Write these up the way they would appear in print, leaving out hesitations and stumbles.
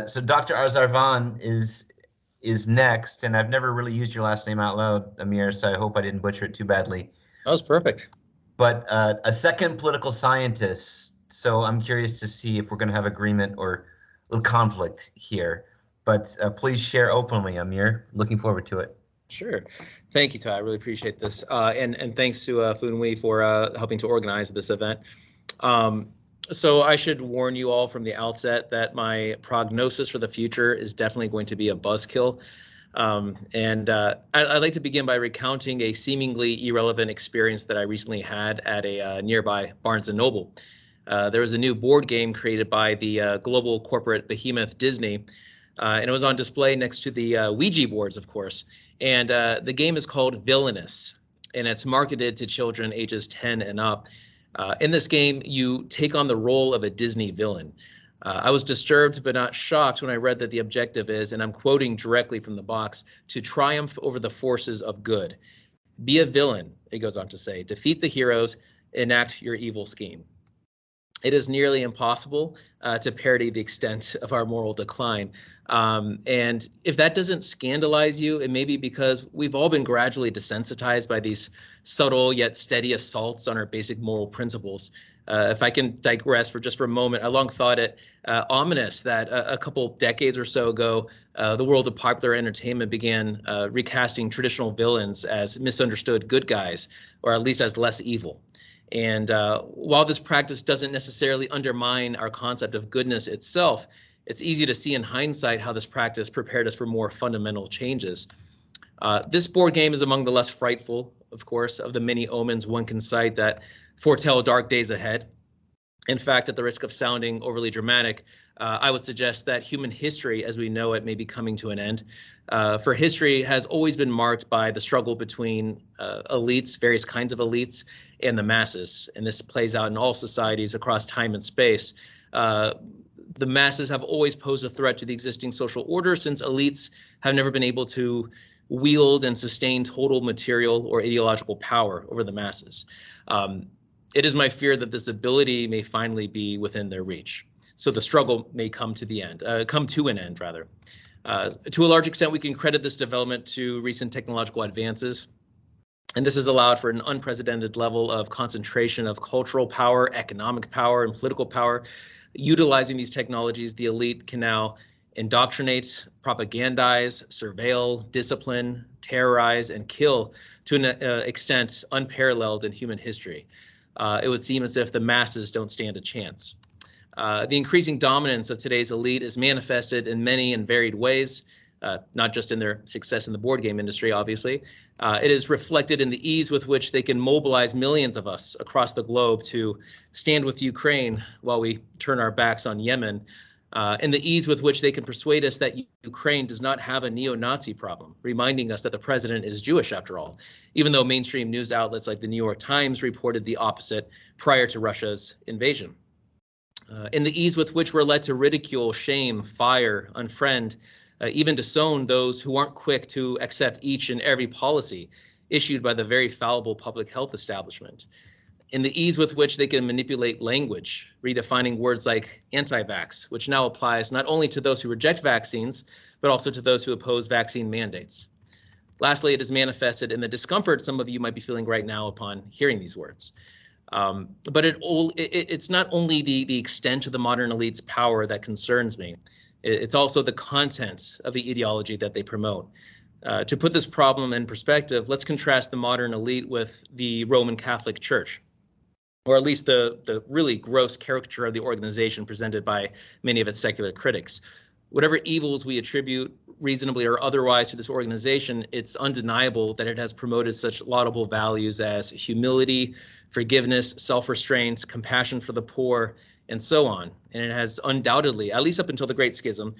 So Dr. Arzarvan is next, and I've never really used your last name out loud, Amir, so I hope I didn't butcher it too badly. That was perfect. But a second political scientist, so I'm curious to see if we're going to have agreement or a little conflict here. But please share openly, Amir. Looking forward to it. Sure. Thank you, Ty. I really appreciate this. And thanks to Funwei for helping to organize this event. So I should warn you all from the outset that my prognosis for the future is definitely going to be a buzzkill. I'd like to begin by recounting a seemingly irrelevant experience that I recently had at a nearby Barnes & Noble. There was a new board game created by the global corporate behemoth Disney, and it was on display next to the Ouija boards, of course. And the game is called Villainous, and it's marketed to children ages 10 and up. In this game, you take on the role of a Disney villain. I was disturbed but not shocked when I read that the objective is, and I'm quoting directly from the box, to triumph over the forces of good. Be a villain, it goes on to say. Defeat the heroes, enact your evil scheme. It is nearly impossible to parody the extent of our moral decline. And if that doesn't scandalize you, it may be because we've all been gradually desensitized by these subtle yet steady assaults on our basic moral principles. If I can digress for a moment, I long thought it ominous that a couple decades or so ago, the world of popular entertainment began recasting traditional villains as misunderstood good guys, or at least as less evil. And while this practice doesn't necessarily undermine our concept of goodness itself, it's easy to see in hindsight how this practice prepared us for more fundamental changes. This board game is among the less frightful, of course, of the many omens one can cite that foretell dark days ahead. In fact, at the risk of sounding overly dramatic, I would suggest that human history as we know it may be coming to an end. For history has always been marked by the struggle between elites, various kinds of elites, and the masses. And this plays out in all societies across time and space. The masses have always posed a threat to the existing social order since elites have never been able to wield and sustain total material or ideological power over the masses. It is my fear that this ability may finally be within their reach. So the struggle may come to an end rather. To a large extent, we can credit this development to recent technological advances. And this has allowed for an unprecedented level of concentration of cultural power, economic power, and political power. Utilizing these technologies, the elite can now indoctrinate, propagandize, surveil, discipline, terrorize, and kill to an extent unparalleled in human history. It would seem as if the masses don't stand a chance. The increasing dominance of today's elite is manifested in many and varied ways, not just in their success in the board game industry, obviously. It is reflected in the ease with which they can mobilize millions of us across the globe to stand with Ukraine while we turn our backs on Yemen, and the ease with which they can persuade us that Ukraine does not have a neo-Nazi problem, reminding us that the president is Jewish after all, even though mainstream news outlets like the New York Times reported the opposite prior to Russia's invasion. In the ease with which we're led to ridicule, shame, fire, unfriend, even disown those who aren't quick to accept each and every policy issued by the very fallible public health establishment. In the ease with which they can manipulate language, redefining words like anti-vax, which now applies not only to those who reject vaccines, but also to those who oppose vaccine mandates. Lastly, it is manifested in the discomfort some of you might be feeling right now upon hearing these words. But it's not only the extent of the modern elite's power that concerns me. It's also the content of the ideology that they promote. To put this problem in perspective, let's contrast the modern elite with the Roman Catholic Church, or at least the really gross caricature of the organization presented by many of its secular critics. Whatever evils we attribute, reasonably or otherwise, to this organization, it's undeniable that it has promoted such laudable values as humility, forgiveness, self-restraint, compassion for the poor, and so on. And it has undoubtedly, at least up until the Great Schism,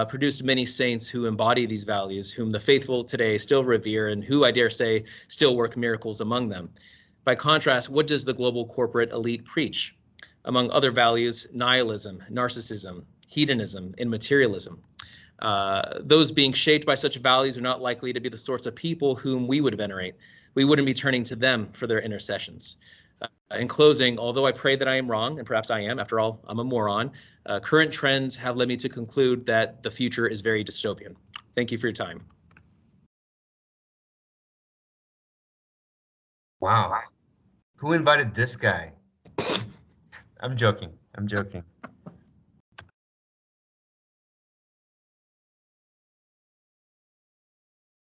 produced many saints who embody these values, whom the faithful today still revere, and who, I dare say, still work miracles among them. By contrast, what does the global corporate elite preach? Among other values, nihilism, narcissism, hedonism, and materialism. Those being shaped by such values are not likely to be the sorts of people whom we would venerate. We wouldn't be turning to them for their intercessions. In closing, although I pray that I am wrong, and perhaps I am, after all, I'm a moron, current trends have led me to conclude that the future is very dystopian. Thank you for your time. Wow. Who invited this guy? I'm joking. I'm joking.